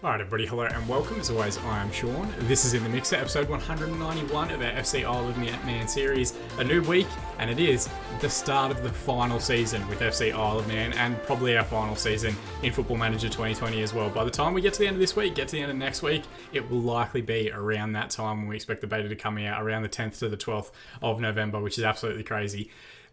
Alright everybody, hello and welcome. As always, I am Sean. This is In The Mixer, episode 191 of our FC Isle of Man series. A new week, and it is the start of the final season with FC Isle of Man, and probably our final season in Football Manager 2020 as well. By the time we get to the end of this week, get to the end of next week, it will likely be around that time when we expect the beta to come out, around the 10th to the 12th of November, which is absolutely crazy.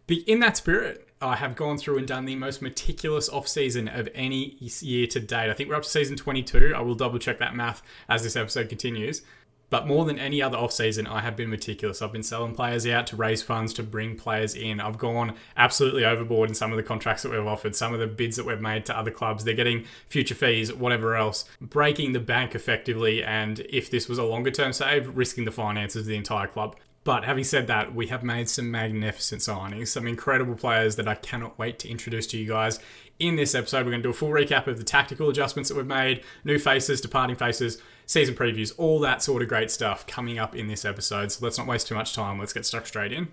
But in that spirit, I have gone through and done the most meticulous off-season of any year to date. I think we're up to season 22. I will double-check that math as this episode continues. But more than any other off-season, I have been meticulous. I've been selling players out to raise funds to bring players in. I've gone absolutely overboard in some of the contracts that we've offered, some of the bids that we've made to other clubs. They're getting future fees, whatever else, breaking the bank effectively. And if this was a longer-term save, risking the finances of the entire club. But having said that, we have made some magnificent signings, some incredible players that I cannot wait to introduce to you guys. In this episode, we're going to do a full recap of the tactical adjustments that we've made, new faces, departing faces, season previews, all that sort of great stuff coming up in this episode. So let's not waste too much time. Let's get stuck straight in.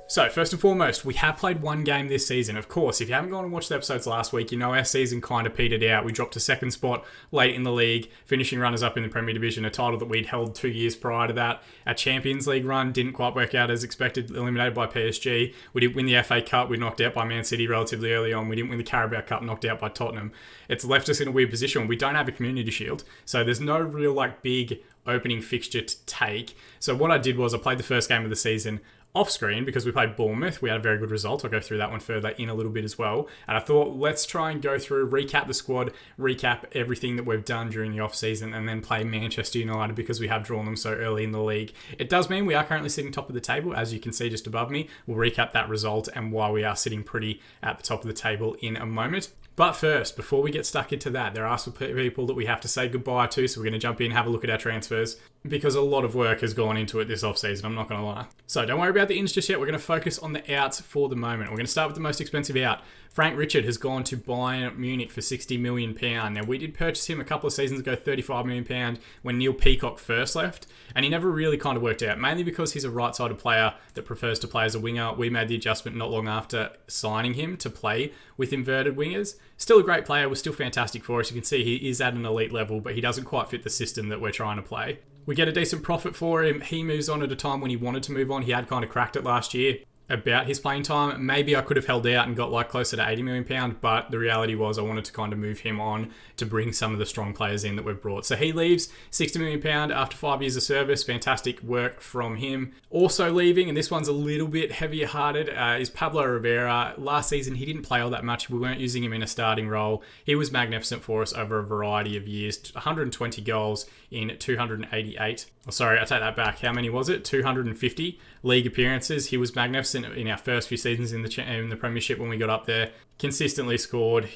So, first and foremost, we have played one game this season. Of course, if you haven't gone and watched the episodes last week, you know our season kind of petered out. We dropped to second spot late in the league, finishing runners-up in the Premier Division, a title that we'd held 2 years prior to that. Our Champions League run didn't quite work out as expected, eliminated by PSG. We didn't win the FA Cup, we knocked out by Man City relatively early on. We didn't win the Carabao Cup, knocked out by Tottenham. It's left us in a weird position. We don't have a Community Shield, so there's no real big opening fixture to take. So what I did was I played the first game of the season off screen because we played Bournemouth. We had a very good result. I'll go through that one further in a little bit as well. And I thought, let's try and go through, recap the squad, recap everything that we've done during the off season, and then play Manchester United because we have drawn them so early in the league. It does mean we are currently sitting top of the table, as you can see just above me. We'll recap that result and why we are sitting pretty at the top of the table in a moment. But first, before we get stuck into that, there are some people that we have to say goodbye to, so we're going to jump in and have a look at our transfers, because a lot of work has gone into it this off-season, I'm not going to lie. So don't worry about the ins just yet, we're going to focus on the outs for the moment. We're going to start with the most expensive out. Frank Richard has gone to Bayern Munich for £60 million. Now, we did purchase him a couple of seasons ago, £35 million, when Neil Peacock first left, and he never really kind of worked out, mainly because he's a right-sided player that prefers to play as a winger. We made the adjustment not long after signing him to play with inverted wingers. Still a great player, was still fantastic for us. You can see he is at an elite level, but he doesn't quite fit the system that we're trying to play. We get a decent profit for him. He moves on at a time when he wanted to move on. He had kind of cracked it last year about his playing time. Maybe I could have held out and got closer to £80 million, but the reality was I wanted to kind of move him on to bring some of the strong players in that we've brought. So he leaves, £60 million after 5 years of service. Fantastic work from him. Also leaving, and this one's a little bit heavier hearted, is Pablo Rivera. Last season, he didn't play all that much. We weren't using him in a starting role. He was magnificent for us over a variety of years. 120 goals in 288. Oh, sorry, I take that back. How many was it? 250 league appearances. He was magnificent in our first few seasons in the Premiership when we got up there. Consistently scored,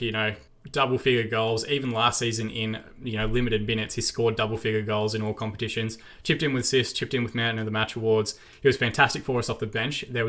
double-figure goals. Even last season in, limited minutes, he scored double-figure goals in all competitions. Chipped in with assists, chipped in with Man of the Match awards. He was fantastic for us off the bench. There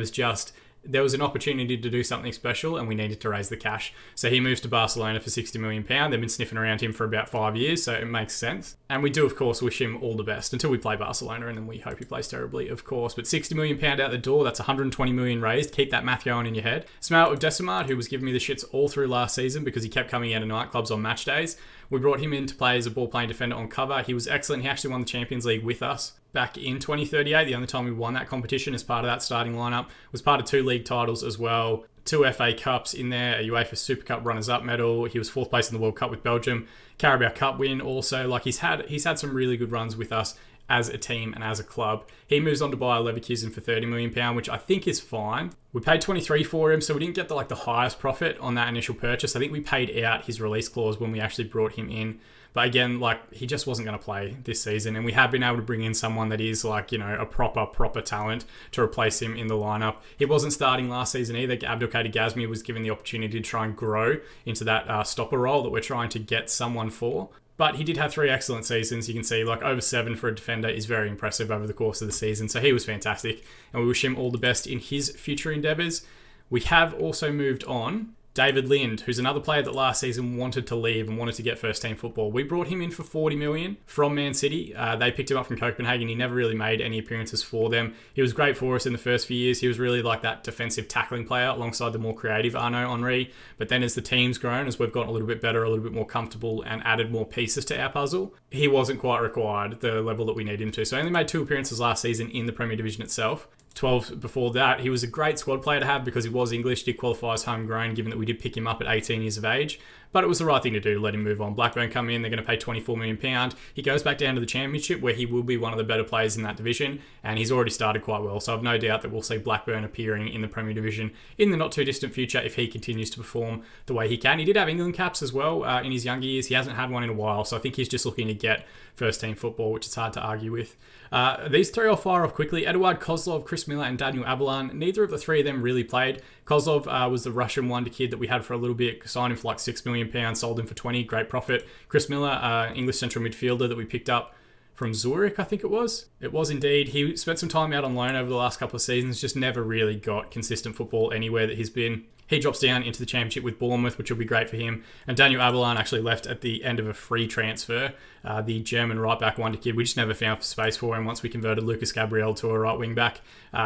was an opportunity to do something special and we needed to raise the cash. So he moves to Barcelona for £60 million. They've been sniffing around him for about 5 years, so it makes sense. And we do, of course, wish him all the best until we play Barcelona, and then we hope he plays terribly, of course. But £60 million out the door, that's $120 million raised. Keep that math going in your head. Smail Decimard, who was giving me the shits all through last season because he kept coming out of nightclubs on match days. We brought him in to play as a ball-playing defender on cover. He was excellent. He actually won the Champions League with us back in 2038. The only time we won that competition as part of that starting lineup. Was part of 2 league titles as well. 2 FA Cups in there, a UEFA Super Cup runners-up medal. He was 4th place in the World Cup with Belgium. Carabao Cup win also. He's had some really good runs with us as a team and as a club. He moves on to Bayer Leverkusen for £30 million, which I think is fine. We paid 23 for him, so we didn't get the highest profit on that initial purchase. I think we paid out his release clause when we actually brought him in. But again, he just wasn't going to play this season. And we have been able to bring in someone that is a proper talent to replace him in the lineup. He wasn't starting last season either. Abdelkader Gazmi was given the opportunity to try and grow into that stopper role that we're trying to get someone for. But he did have 3 excellent seasons. You can see over 7 for a defender is very impressive over the course of the season. So he was fantastic. And we wish him all the best in his future endeavours. We have also moved on David Lind, who's another player that last season wanted to leave and wanted to get first team football. We brought him in for 40 million from Man City. They picked him up from Copenhagen. He never really made any appearances for them. He was great for us in the first few years. He was really like that defensive tackling player alongside the more creative Arnaud Henry. But then as the team's grown, as we've gotten a little bit better, a little bit more comfortable and added more pieces to our puzzle, he wasn't quite required at the level that we need him to. So he only made 2 appearances last season in the Premier Division itself. 12 before that. He was a great squad player to have because he was English, did qualify as homegrown, given that we did pick him up at 18 years of age. But it was the right thing to do to let him move on. Blackburn come in, they're going to pay £24 million. He goes back down to the Championship where he will be one of the better players in that division, and he's already started quite well. So I've no doubt that we'll see Blackburn appearing in the Premier Division in the not too distant future if he continues to perform the way he can. He did have England caps as well in his younger years. He hasn't had one in a while, so I think he's just looking to get first team football, which is hard to argue with. These three I'll fire off quickly. Eduard Kozlov, Chris Miller, and Daniel Abelan. Neither of the three of them really played. Kozlov was the Russian wonder kid that we had for a little bit. Signed him for like £6 million, sold him for 20, great profit. Chris Miller, English central midfielder that we picked up from Zurich, I think it was. It was indeed. He spent some time out on loan over the last couple of seasons, just never really got consistent football anywhere that he's been. He drops down into the Championship with Bournemouth, which will be great for him. And Daniel Abelan actually left at the end of a free transfer. The German right-back wonder kid, we just never found space for him. Once we converted Lucas Gabriel to a right wing-back,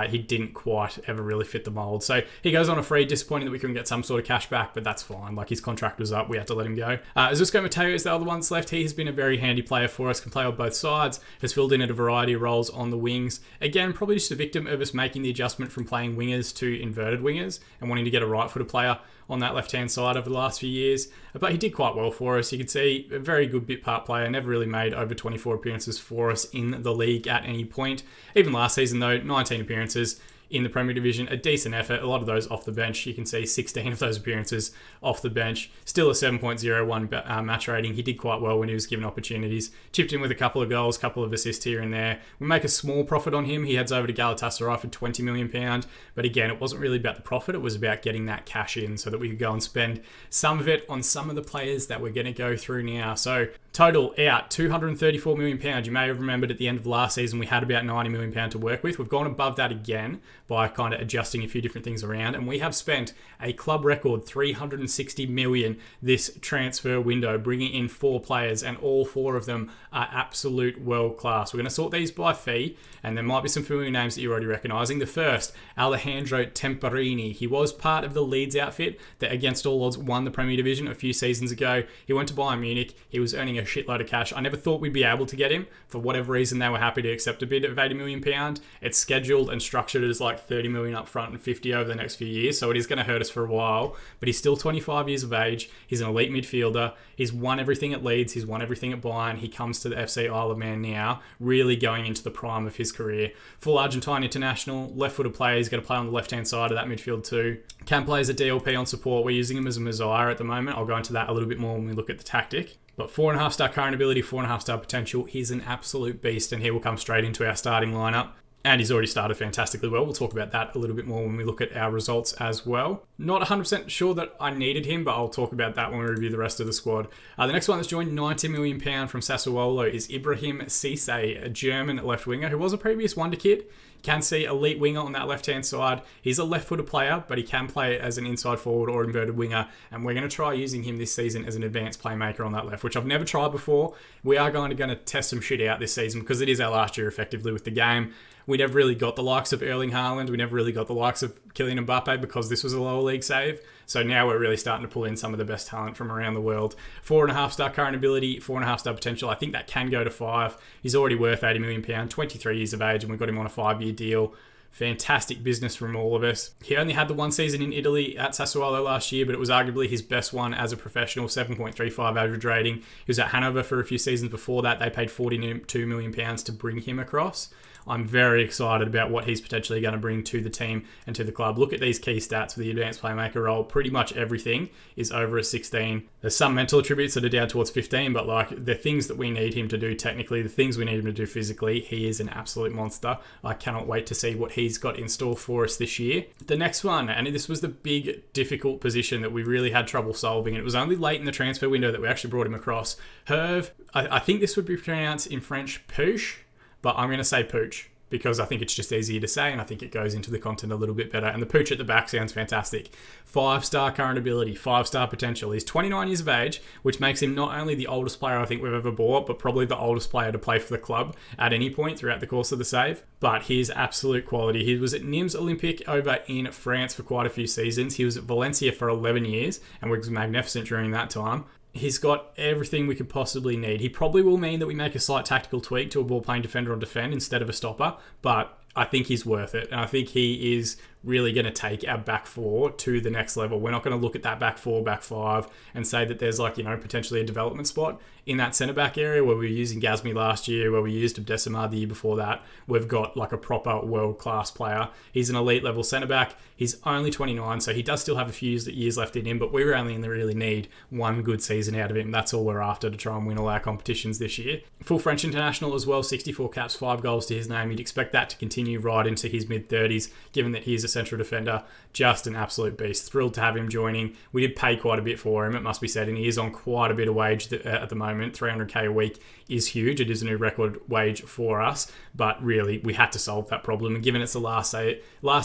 he didn't quite ever really fit the mould. So he goes on a free, disappointing that we couldn't get some sort of cash back, but that's fine. Like, his contract was up, we had to let him go. Zuzko Mateo is the other one that's left. He has been a very handy player for us, can play on both sides, has filled in at a variety of roles on the wings. Again, probably just a victim of us making the adjustment from playing wingers to inverted wingers and wanting to get a right-footed player on that left-hand side over the last few years. But he did quite well for us. You can see a very good bit part player, never really made over 24 appearances for us in the league at any point. Even last season though, 19 appearances in the Premier Division, a decent effort, a lot of those off the bench. You can see 16 of those appearances off the bench. Still a 7.01 match rating. He did quite well when he was given opportunities. Chipped in with a couple of goals, couple of assists here and there. We make a small profit on him. He heads over to Galatasaray for £20 million. But again, it wasn't really about the profit. It was about getting that cash in so that we could go and spend some of it on some of the players that we're going to go through now. So total out, £234 million. You may have remembered at the end of last season, we had about £90 million to work with. We've gone above that again by kind of adjusting a few different things around. And we have spent a club record $360 million this transfer window, bringing in 4 players, and all 4 of them are absolute world class. We're going to sort these by fee, and there might be some familiar names that you're already recognising. The first, Alejandro Temperini. He was part of the Leeds outfit that, against all odds, won the Premier Division a few seasons ago. He went to Bayern Munich. He was earning a shitload of cash. I never thought we'd be able to get him. For whatever reason, they were happy to accept a bid of £80 million. It's scheduled and structured as like 30 million up front and 50 over the next few years, so it is going to hurt us for a while. But he's still 25 years of age. He's an elite midfielder. He's won everything at Leeds. He's won everything at Bayern. He comes to the FC Isle of Man now, really going into the prime of his career. Full Argentine international, left-footed player. He's going to play on the left-hand side of that midfield too. Can play as a DLP on support. We're using him as a Messiah at the moment. I'll go into that a little bit more when we look at the tactic. But 4.5-star current ability, 4.5-star potential. He's an absolute beast, and he will come straight into our starting lineup. And he's already started fantastically well. We'll talk about that a little bit more when we look at our results as well. Not 100% sure that I needed him, but I'll talk about that when we review the rest of the squad. The next one that's joined, £90 million from Sassuolo, is Ibrahim Cisse, a German left winger who was a previous wonder kid. Can see elite winger on that left-hand side. He's a left-footed player, but he can play as an inside forward or inverted winger, and we're going to try using him this season as an advanced playmaker on that left, which I've never tried before. We are going to test some shit out this season because it is our last year effectively with the game. We never really got the likes of Erling Haaland. We never really got the likes of Kylian Mbappe because this was a lower league save. So now we're really starting to pull in some of the best talent from around the world. 4.5-star current ability, 4.5-star potential. I think that can go to 5. He's already worth £80 million, 23 years of age, and we've got him on a 5-year deal. Fantastic business from all of us. He only had the one season in Italy at Sassuolo last year, but it was arguably his best one as a professional, 7.35 average rating. He was at Hanover for a few seasons before that. They paid £42 million to bring him across. I'm very excited about what he's potentially going to bring to the team and to the club. Look at these key stats for the advanced playmaker role. Pretty much everything is over a 16. There's some mental attributes that are down towards 15, but like the things that we need him to do technically, the things we need him to do physically, he is an absolute monster. I cannot wait to see what he's got in store for us this year. The next one, and this was the big difficult position that we really had trouble solving, and it was only late in the transfer window that we actually brought him across. Herve, I think this would be pronounced in French, Pooch, but I'm going to say Pooch. because I think it's just easier to say, and I think it goes into the content a little bit better. And the pooch at the back sounds fantastic. 5-star current ability, 5-star potential. He's 29 years of age, which makes him not only the oldest player I think we've ever bought, but probably the oldest player to play for the club at any point throughout the course of the save. But he's absolute quality. He was at Nîmes Olympique over in France for quite a few seasons. He was at Valencia for 11 years and was magnificent during that time. He's got everything we could possibly need. He probably will mean that we make a slight tactical tweak to a ball-playing defender on defend instead of a stopper, but I think he's worth it. And I think he is really going to take our back four to the next level. We're not going to look at that back four, back five and say that there's potentially a development spot in that centre back area where we were using Gasmy last year, where we used Abdesamar the year before that. We've got a proper world-class player. He's an elite level centre back. He's only 29, so he does still have a few years left in him, but we only really need one good season out of him. That's all we're after to try and win all our competitions this year. Full French international as well, 64 caps, 5 goals to his name. You'd expect that to continue right into his mid-30s, given that he's a central defender. Just an absolute beast. Thrilled to have him joining. We did pay quite a bit for him, it must be said, and he is on quite a bit of wage at the moment. 300k a week is huge. It is a new record wage for us, but really we had to solve that problem, and given it's the last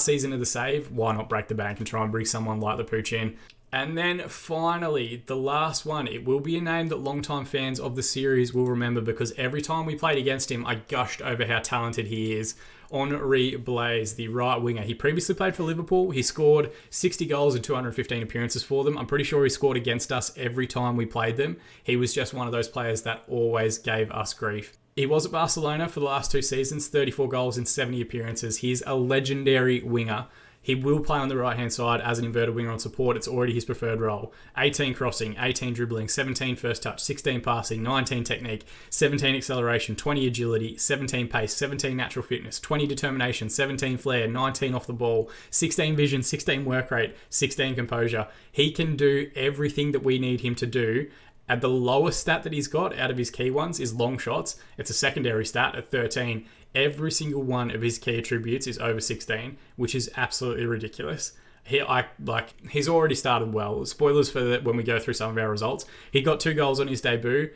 season of the save, why not break the bank and try and bring someone like the Pooch in? And then finally, the last one. It will be a name that longtime fans of the series will remember, because every time we played against him, I gushed over how talented he is. Henri Blaise, the right winger. He previously played for Liverpool. He scored 60 goals in 215 appearances for them. I'm pretty sure he scored against us every time we played them. He was just one of those players that always gave us grief. He was at Barcelona for the last 2 seasons, 34 goals in 70 appearances. He's a legendary winger. He will play on the right-hand side as an inverted winger on support. It's already his preferred role. 18 crossing, 18 dribbling, 17 first touch, 16 passing, 19 technique, 17 acceleration, 20 agility, 17 pace, 17 natural fitness, 20 determination, 17 flair, 19 off the ball, 16 vision, 16 work rate, 16 composure. He can do everything that we need him to do. And the lowest stat that he's got out of his key ones is long shots. It's a secondary stat at 13. Every single one of his key attributes is over 16, which is absolutely ridiculous. He's already started well. Spoilers for when we go through some of our results. He got 2 goals on his debut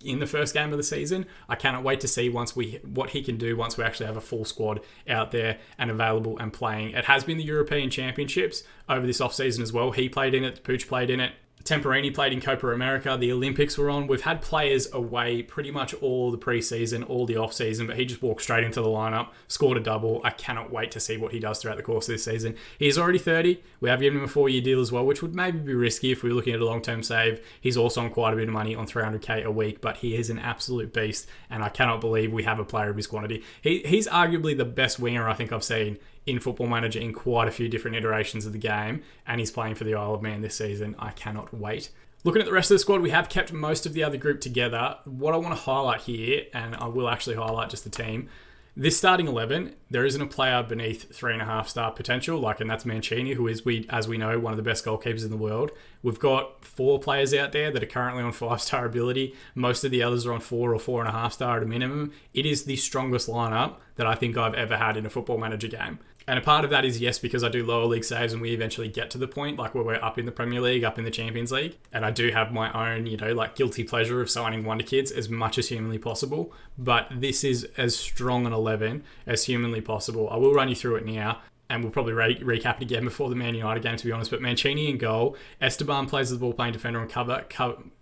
in the first game of the season. I cannot wait to see what he can do once we actually have a full squad out there and available and playing. It has been the European Championships over this off-season as well. He played in it. Pooch played in it. Temperini played in Copa America. The Olympics were on. We've had players away pretty much all the preseason, all the off-season, but he just walked straight into the lineup, scored a double. I cannot wait to see what he does throughout the course of this season. He's already 30. We have given him a 4-year deal as well, which would maybe be risky if we were looking at a long-term save. He's also on quite a bit of money, on 300k a week, but he is an absolute beast, and I cannot believe we have a player of his quantity. He's arguably the best winger I think I've seen in Football Manager in quite a few different iterations of the game, and he's playing for the Isle of Man this season. I cannot wait. Looking at the rest of the squad, we have kept most of the other group together. What I want to highlight here, and I will actually highlight just the team, this starting 11, there isn't a player beneath 3.5 star potential, and that's Mancini, who is, as we know, one of the best goalkeepers in the world. We've got 4 players out there that are currently on 5-star ability. Most of the others are on 4 or 4.5 star at a minimum. It is the strongest lineup that I think I've ever had in a Football Manager game. And a part of that is, yes, because I do lower league saves and we eventually get to the point where we're up in the Premier League, up in the Champions League. And I do have my own, guilty pleasure of signing wonder kids as much as humanly possible. But this is as strong an 11 as humanly possible. I will run you through it now. And we'll probably recap it again before the Man United game, to be honest. But Mancini in goal. Esteban plays as the ball-playing defender on cover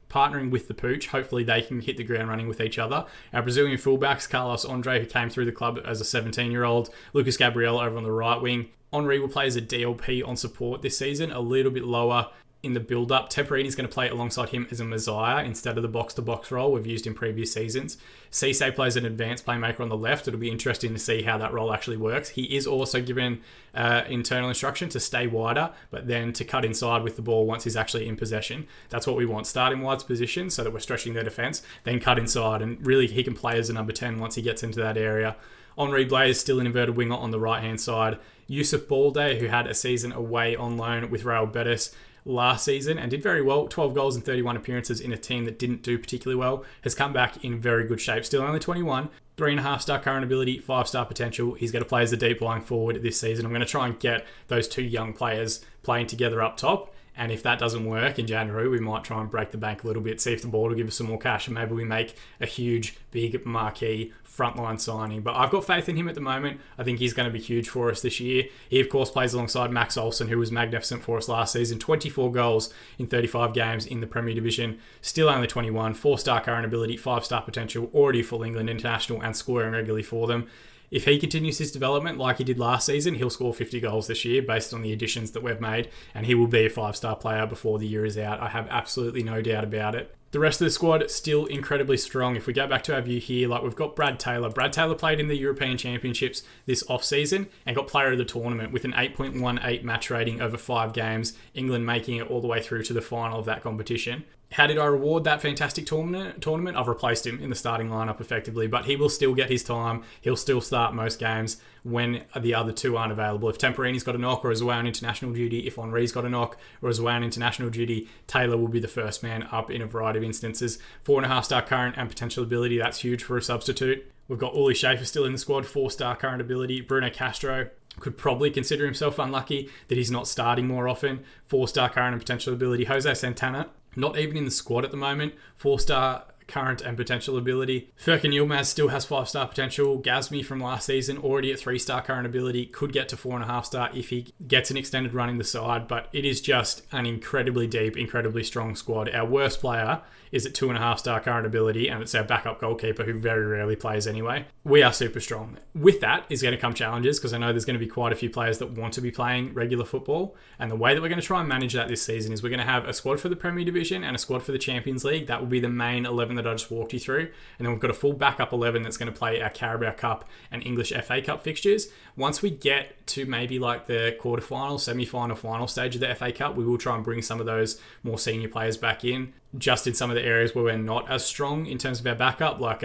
partnering with the Pooch. Hopefully they can hit the ground running with each other. Our Brazilian fullbacks, Carlos Andre, who came through the club as a 17-year-old. Lucas Gabriel over on the right wing. Henri will play as a DLP on support this season, a little bit lower in the build-up. Temperini's going to play alongside him as a Messiah instead of the box-to-box role we've used in previous seasons. Cisse plays an advanced playmaker on the left. It'll be interesting to see how that role actually works. He is also given internal instruction to stay wider, but then to cut inside with the ball once he's actually in possession. That's what we want. Start in wide's position so that we're stretching their defence, then cut inside, and really he can play as a number 10 once he gets into that area. Henri Blaise still an inverted winger on the right-hand side. Yusuf Balde, who had a season away on loan with Real Betis last season and did very well, 12 goals and 31 appearances in a team that didn't do particularly well, has come back in very good shape. Still only 21, 3.5 star current ability, 5 star potential. He's going to play as the deep lying forward this season. I'm going to try and get those 2 young players playing together up top And if that doesn't work in January, we might try and break the bank a little bit, see if the board will give us some more cash, and maybe we make a huge, big marquee frontline signing. But I've got faith in him at the moment. I think he's going to be huge for us this year. He, of course, plays alongside Max Olsen, who was magnificent for us last season. 24 goals in 35 games in the Premier Division. Still only 21. 4-star current ability, 5-star potential, already full England international and scoring regularly for them. If he continues his development like he did last season, he'll score 50 goals this year based on the additions that we've made, and he will be a 5-star player before the year is out. I have absolutely no doubt about it. The rest of the squad still incredibly strong. If we go back to our view here, like we've got Brad Taylor. Brad Taylor played in the European Championships this off-season and got player of the tournament with an 8.18 match rating over 5 games, England making it all the way through to the final of that competition. How did I reward that fantastic tournament? I've replaced him in the starting lineup effectively, but he will still get his time. He'll still start most games when the other two aren't available. If Temperini's got a knock or is away on international duty, if Henri's got a knock or is away on international duty, Taylor will be the first man up in a variety of instances. 4.5-star current and potential ability, that's huge for a substitute. We've got Uli Schaefer still in the squad, 4-star current ability. Bruno Castro could probably consider himself unlucky that he's not starting more often. 4-star current and potential ability. Jose Santana, not even in the squad at the moment. 4-star current and potential ability. Furkan Yilmaz still has 5-star potential. Gazmi from last season already at 3-star current ability. Could get to 4.5-star if he gets an extended run in the side, but it is just an incredibly deep, incredibly strong squad. Our worst player is at 2.5-star current ability, and it's our backup goalkeeper who very rarely plays anyway. We are super strong. With that is going to come challenges, because I know there's going to be quite a few players that want to be playing regular football, and the way that we're going to try and manage that this season is we're going to have a squad for the Premier Division and a squad for the Champions League. That will be the main 11 that I just walked you through, and then we've got a full backup 11 that's going to play our Carabao Cup and English FA Cup fixtures. Once we get to maybe like the quarterfinal, semi-final, final stage of the FA Cup, we will try and bring some of those more senior players back in, just in some of the areas where we're not as strong in terms of our backup. Like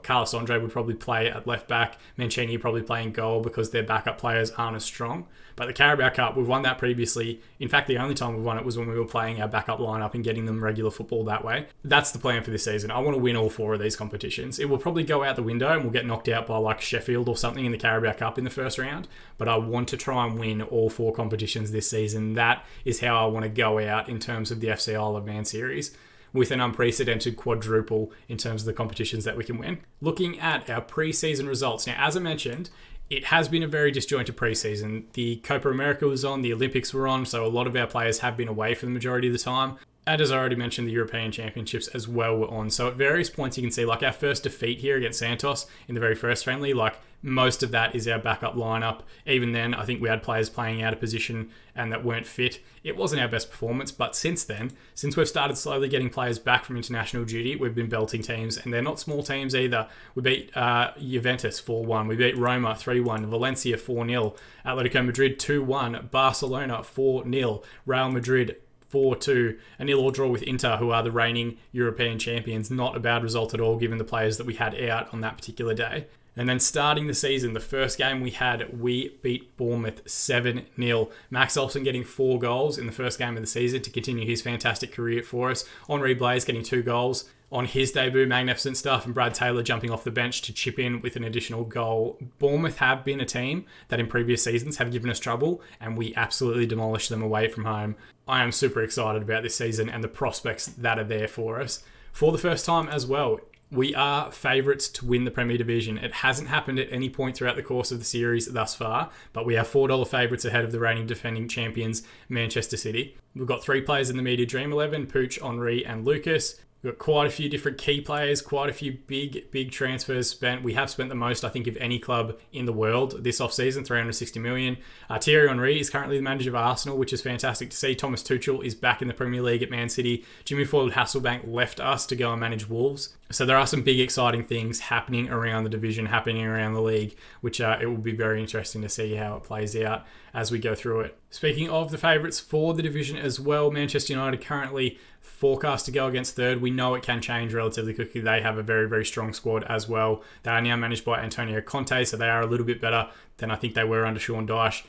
Carlos Andre would probably play at left back, Mancini probably playing goal because their backup players aren't as strong. But the Carabao Cup, we've won that previously. In fact, the only time we won it was when we were playing our backup lineup and getting them regular football that way. That's the plan for this season. I want to win all 4 of these competitions. It will probably go out the window and we'll get knocked out by like Sheffield or something in the Carabao Cup in the first round. But I want to try and win all 4 competitions this season. That is how I want to go out in terms of the FC Isle of Man series, with an unprecedented quadruple in terms of the competitions that we can win. Looking at our pre-season results. Now, as I mentioned, it has been a very disjointed pre-season. The Copa America was on, the Olympics were on, so a lot of our players have been away for the majority of the time. And as I already mentioned, the European Championships as well were on. So at various points you can see, like our first defeat here against Santos in the very first friendly, like most of that is our backup lineup. Even then, I think we had players playing out of position and that weren't fit. It wasn't our best performance, but since then, since we've started slowly getting players back from international duty, we've been belting teams, and they're not small teams either. We beat Juventus 4-1, we beat Roma 3-1, Valencia 4-0, Atletico Madrid 2-1, Barcelona 4-0, Real Madrid 4-2, a 0-0 draw with Inter, who are the reigning European champions. Not a bad result at all, given the players that we had out on that particular day. And then starting the season, the first game we had, we beat Bournemouth 7-0. Max Olsen getting 4 goals in the first game of the season to continue his fantastic career for us. Henri Blaise getting 2 goals on his debut, magnificent stuff, and Brad Taylor jumping off the bench to chip in with an additional goal. Bournemouth have been a team that in previous seasons have given us trouble, and we absolutely demolished them away from home. I am super excited about this season and the prospects that are there for us. For the first time as well, we are favourites to win the Premier Division. It hasn't happened at any point throughout the course of the series thus far, but we are $4 favourites ahead of the reigning defending champions, Manchester City. We've got 3 players in the media dream 11, Pooch, Henri and Lucas. We've got quite a few different key players, quite a few big transfers spent. We have spent the most, I think, of any club in the world this off-season, $360 million. Thierry Henry is currently the manager of Arsenal, which is fantastic to see. Thomas Tuchel is back in the Premier League at Man City. Jimmy Floyd Hasselbank left us to go and manage Wolves. So there are some big exciting things happening around the division, happening around the league, which it will be very interesting to see how it plays out as we go through it. Speaking of the favourites for the division as well, Manchester United currently forecast to go against third. We know it can change relatively quickly. They have a very strong squad as well. They are now managed by Antonio Conte, so they are a little bit better than I think they were under Sean Dyche.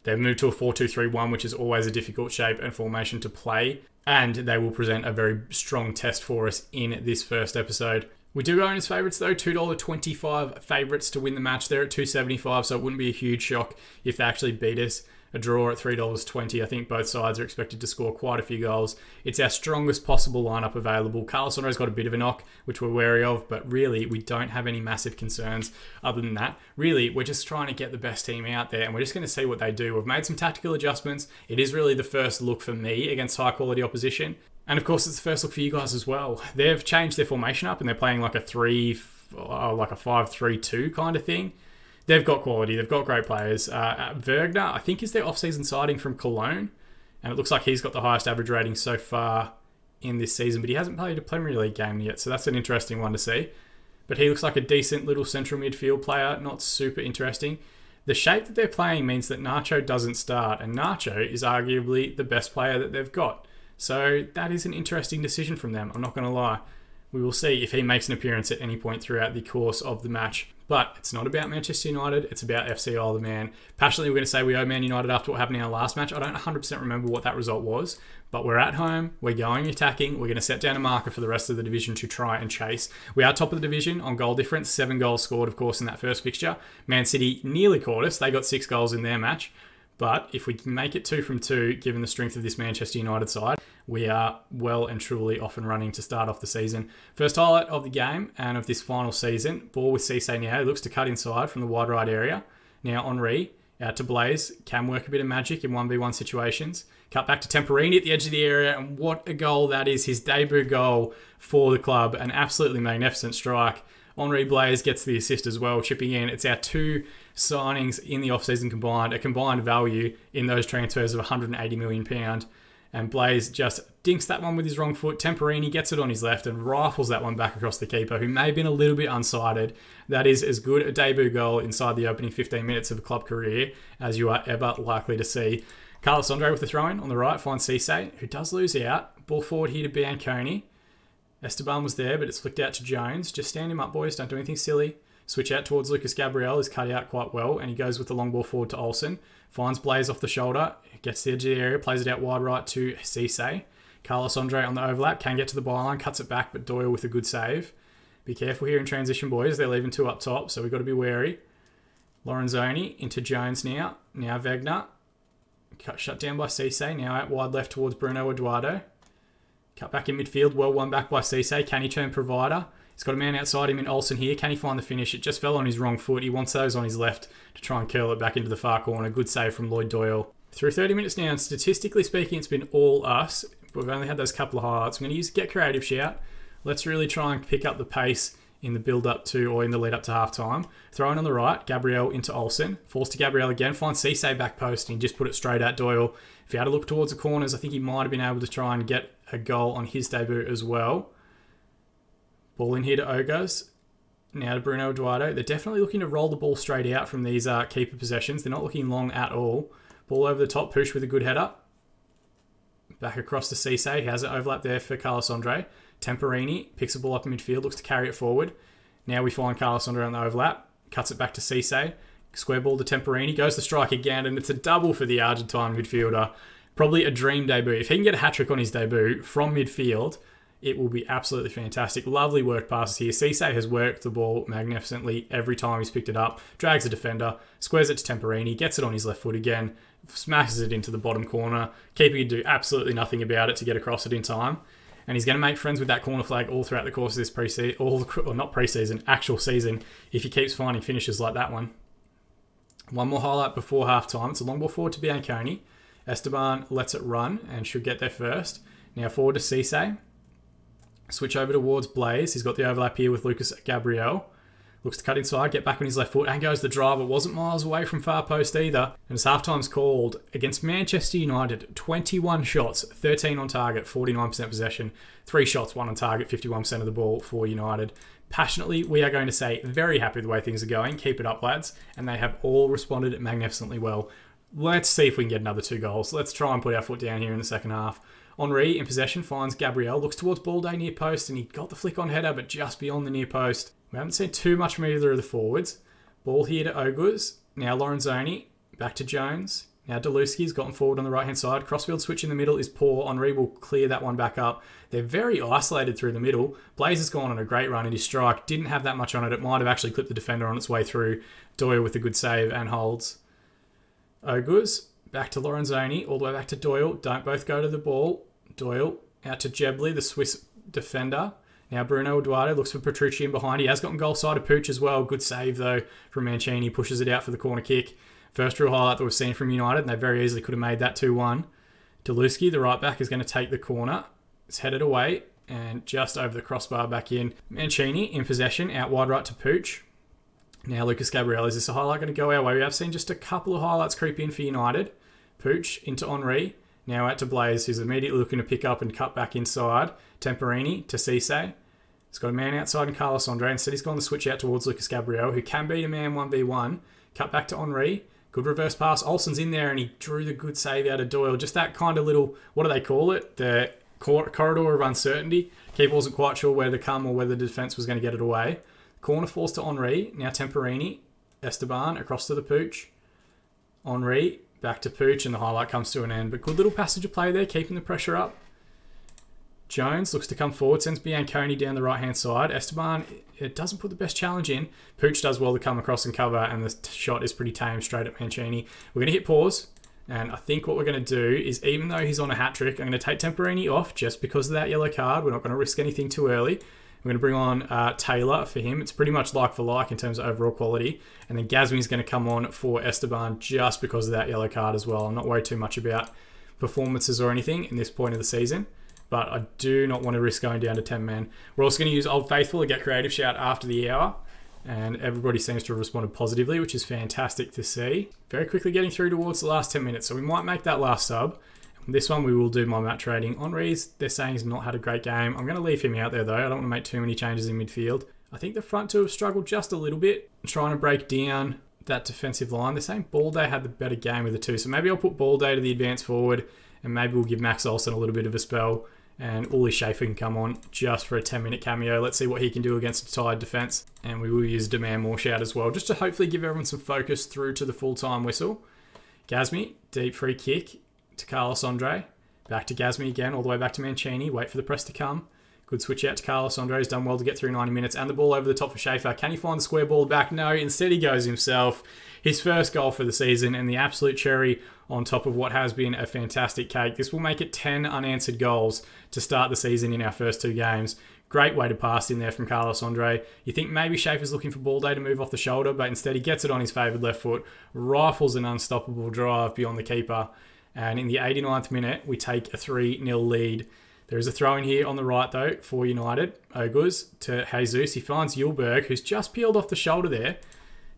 They've moved to a 4-2-3-1, which is always a difficult shape and formation to play, and they will present a very strong test for us in this first episode. We do own as favourites though, $2.25 favourites to win the match. They're at $2.75, so it wouldn't be a huge shock if they actually beat us. a draw at $3.20. I think both sides are expected to score quite a few goals. It's our strongest possible lineup available. Carlos Andre's got a bit of a knock, which we're wary of, but really we don't have any massive concerns other than that. Really, we're just trying to get the best team out there, and we're just going to see what they do. We've made some tactical adjustments. It is really the first look for me against high-quality opposition. And of course, it's the first look for you guys as well. They've changed their formation up, and they're playing like a 5-3-2 kind of thing. They've got quality. They've got great players. Wagner, I think, is their off-season sighting from Cologne. And it looks like he's got the highest average rating so far in this season. But he hasn't played a Premier League game yet. So that's an interesting one to see. But he looks like a decent little central midfield player. Not super interesting. The shape that they're playing means that Nacho doesn't start. And Nacho is arguably the best player that they've got. So that is an interesting decision from them. I'm not going to lie. We will see if he makes an appearance at any point throughout the course of the match. But it's not about Manchester United. It's about FC Isle of Man. Passionately, we're going to say we owe Man United after what happened in our last match. I don't 100% remember what that result was. But we're at home. We're going attacking. We're going to set down a marker for the rest of the division to try and chase. We are top of the division on goal difference. 7 goals scored, of course, in that first fixture. Man City nearly caught us. They got 6 goals in their match. But if we can make it 2 from 2, given the strength of this Manchester United side, we are well and truly off and running to start off the season. First highlight of the game and of this final season. Ball with Cisse now. He looks to cut inside from the wide right area. Now Henri out to Blaise. Can work a bit of magic in 1v1 situations. Cut back to Temperini at the edge of the area. And what a goal that is. His debut goal for the club. An absolutely magnificent strike. Henri Blaise gets the assist as well, chipping in. It's our 2 signings in the off-season combined, a combined value in those transfers of £180 million. And Blaise just dinks that one with his wrong foot. Temperini gets it on his left and rifles that one back across the keeper, who may have been a little bit unsighted. That is as good a debut goal inside the opening 15 minutes of a club career as you are ever likely to see. Carlos Andre with the throw-in on the right finds Cisse, who does lose out. Ball forward here to Bianconi. Esteban was there, but it's flicked out to Jones. Just stand him up, boys. Don't do anything silly. Switch out towards Lucas Gabriel. Is cut out quite well, and he goes with the long ball forward to Olsen. Finds Blaise off the shoulder. Gets the edge of the area. Plays it out wide right to Cisse. Carlos Andre on the overlap. Can get to the byline. Cuts it back, but Doyle with a good save. Be careful here in transition, boys. They're leaving 2 up top, so we've got to be wary. Lorenzoni into Jones now. Now Wagner. Shut down by Cisse. Now out wide left towards Bruno Eduardo. Cut back in midfield. Well won back by Cisse. Can he turn provider? He's got a man outside him in Olsen here. Can he find the finish? It just fell on his wrong foot. He wants those on his left to try and curl it back into the far corner. Good save from Lloyd Doyle. Through 30 minutes now, and statistically speaking, it's been all us. We've only had those couple of highlights. I'm going to use Get Creative shout. Let's really try and pick up the pace in the build-up to, or in the lead-up to half-time. Throwing on the right, Gabriel into Olsen. Falls to Gabriel again. Finds Cisse back post, and he just put it straight at Doyle. If he had a look towards the corners, I think he might have been able to try and get a goal on his debut as well. Ball in here to Ogos. Now to Bruno Eduardo. They're definitely looking to roll the ball straight out from these keeper possessions. They're not looking long at all. Ball over the top, push with a good header. Back across to Cisse. He has an overlap there for Carlos Andre. Temperini picks the ball up in midfield, looks to carry it forward. Now we find Carlos Andre on the overlap. Cuts it back to Cisse. Square ball to Temperini. Goes to strike again, and it's a double for the Argentine midfielder. Probably a dream debut. If he can get a hat-trick on his debut from midfield, it will be absolutely fantastic. Lovely work passes here. Cisse has worked the ball magnificently every time he's picked it up. Drags the defender, squares it to Temperini, gets it on his left foot again, smashes it into the bottom corner. Keeper can do absolutely nothing about it to get across it in time. And he's going to make friends with that corner flag all throughout the course of this actual season, if he keeps finding finishes like that one. One more highlight before half-time. It's a long ball forward to Bianconi. Esteban lets it run and should get there first. Now forward to Cisse. Switch over towards Blaise. He's got the overlap here with Lucas Gabriel. Looks to cut inside, get back on his left foot, and goes the drive. It wasn't miles away from far post either. And as half-time's called, against Manchester United, 21 shots, 13 on target, 49% possession. 3 shots, 1 on target, 51% of the ball for United. Passionately, we are going to say very happy with the way things are going. Keep it up, lads. And they have all responded magnificently well. Let's see if we can get another 2 goals. Let's try and put our foot down here in the second half. Henri in possession finds Gabriel, looks towards ball day near post, and he got the flick on header, but just beyond the near post. We haven't seen too much from either of the forwards. Ball here to Oguz. Now Lorenzoni. Back to Jones. Now Deluski's gotten forward on the right-hand side. Crossfield switch in the middle is poor. Henri will clear that one back up. They're very isolated through the middle. Blaise has gone on a great run, and his strike didn't have that much on it. It might have actually clipped the defender on its way through. Doyle with a good save and holds. Oguz back to Lorenzoni, all the way back to Doyle. Don't both go to the ball. Doyle out to Jebley, the Swiss defender. Now Bruno Eduardo looks for Petrucci in behind. He has gotten goal side of Pooch as well. Good save though from Mancini. Pushes it out for the corner kick. First real highlight that we've seen from United, and they very easily could have made that 2-1. Deluski, the right back, is going to take the corner. It's headed away and just over the crossbar back in. Mancini in possession, out wide right to Pooch. Now Lucas Gabriel, is this a highlight going to go our way? We have seen just a couple of highlights creep in for United. Pooch into Henri. Now out to Blaze, who's immediately looking to pick up and cut back inside. Temperini to Cisse. He's got a man outside in Carlos Andre. Instead, he's gone to switch out towards Lucas Gabriel, who can beat a man 1v1. Cut back to Henri. Good reverse pass. Olsen's in there, and he drew the good save out of Doyle. Just that kind of little, what do they call it? The corridor of uncertainty. Keeper wasn't quite sure where to come or whether the defence was going to get it away. Corner falls to Henri. Now Temperini. Esteban across to the Pooch. Henri back to Pooch, and the highlight comes to an end. But good little passage of play there, keeping the pressure up. Jones looks to come forward, sends Bianconi down the right-hand side. Esteban, it doesn't put the best challenge in. Pooch does well to come across and cover, and the shot is pretty tame straight at Mancini. We're going to hit pause, and I think what we're going to do is, even though he's on a hat-trick, I'm going to take Temperini off just because of that yellow card. We're not going to risk anything too early. We're going to bring on Taylor for him. It's pretty much like for like in terms of overall quality. And then Gazmi's going to come on for Esteban just because of that yellow card as well. I'm not worried too much about performances or anything in this point of the season, but I do not want to risk going down to 10 men. We're also going to use Old Faithful to get creative shout after the hour, and everybody seems to have responded positively, which is fantastic to see. Very quickly getting through towards the last 10 minutes, so we might make that last sub. This one we will do my match rating. Henri's, they're saying he's not had a great game. I'm going to leave him out there though. I don't want to make too many changes in midfield. I think the front two have struggled just a little bit, trying to break down that defensive line. They're saying Balday had the better game of the two, so maybe I'll put Balday to the advance forward, and maybe we'll give Max Olsen a little bit of a spell, and Uli Schaefer can come on just for a 10-minute cameo. Let's see what he can do against a tired defence, and we will use Demand More shout as well, just to hopefully give everyone some focus through to the full-time whistle. Gazmi, deep free kick to Carlos Andre. Back to Gazmi again, all the way back to Mancini. Wait for the press to come. Good switch out to Carlos Andre. He's done well to get through 90 minutes. And the ball over the top for Schaefer. Can he find the square ball back? No, instead he goes himself. His first goal for the season, and the absolute cherry on top of what has been a fantastic cake. This will make it 10 unanswered goals to start the season in our first two games. Great way to pass in there from Carlos Andre. You think maybe Schaefer's looking for Balday to move off the shoulder, but instead he gets it on his favoured left foot, rifles an unstoppable drive beyond the keeper. And in the 89th minute, we take a 3-0 lead. There is a throw in here on the right, though, for United. Oguz to Jesus. He finds Yulberg, who's just peeled off the shoulder there.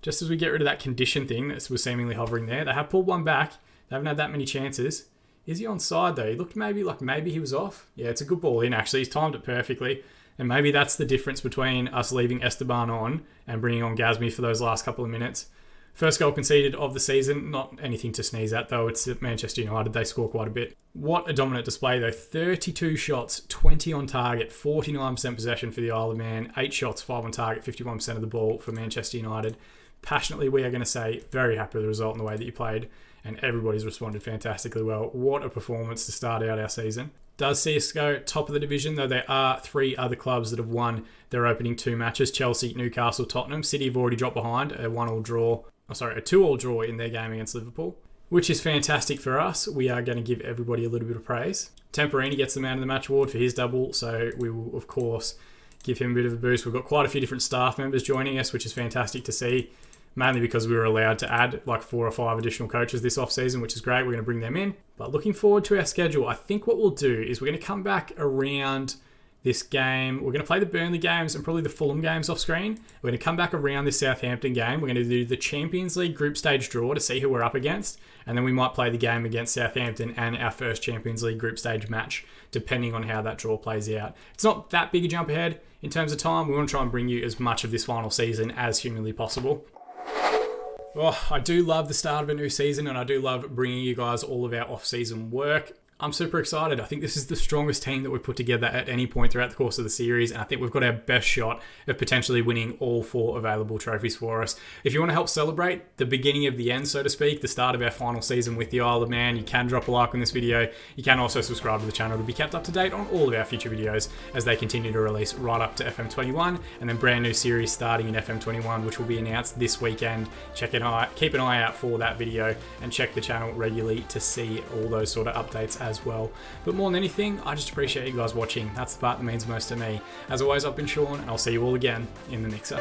Just as we get rid of that condition thing that was seemingly hovering there. They have pulled one back. They haven't had that many chances. Is he onside, though? He looked maybe he was off. Yeah, it's a good ball in, actually. He's timed it perfectly. And maybe that's the difference between us leaving Esteban on and bringing on Gazmi for those last couple of minutes. First goal conceded of the season. Not anything to sneeze at, though. It's at Manchester United. They score quite a bit. What a dominant display, though. 32 shots, 20 on target, 49% possession for the Isle of Man. 8 shots, 5 on target, 51% of the ball for Manchester United. Passionately, we are going to say very happy with the result and the way that you played, and everybody's responded fantastically well. What a performance to start out our season. Does see us go top of the division, though there are 3 other clubs that have won their opening 2 matches. Chelsea, Newcastle, Tottenham. City have already dropped behind a 2-2 draw in their game against Liverpool, which is fantastic for us. We are going to give everybody a little bit of praise. Temperini gets the man of the match award for his double, so we will, of course, give him a bit of a boost. We've got quite a few different staff members joining us, which is fantastic to see, mainly because we were allowed to add like 4 or 5 additional coaches this off-season, which is great. We're going to bring them in. But looking forward to our schedule, I think what we'll do is we're going to come back around this game. We're going to play the Burnley games and probably the Fulham games off screen. We're going to come back around this Southampton game. We're going to do the Champions League group stage draw to see who we're up against. And then we might play the game against Southampton and our first Champions League group stage match, depending on how that draw plays out. It's not that big a jump ahead in terms of time. We want to try and bring you as much of this final season as humanly possible. Oh, I do love the start of a new season, and I do love bringing you guys all of our off-season work. I'm super excited. I think this is the strongest team that we've put together at any point throughout the course of the series, and I think we've got our best shot of potentially winning all 4 available trophies for us. If you want to help celebrate the beginning of the end, so to speak, the start of our final season with the Isle of Man, you can drop a like on this video. You can also subscribe to the channel to be kept up to date on all of our future videos as they continue to release right up to FM21, and then brand new series starting in FM21, which will be announced this weekend. Keep an eye out for that video and check the channel regularly to see all those sort of updates as well. But more than anything, I just appreciate you guys watching. That's the part that means most to me. As always, I've been Sean, and I'll see you all again in the mixer.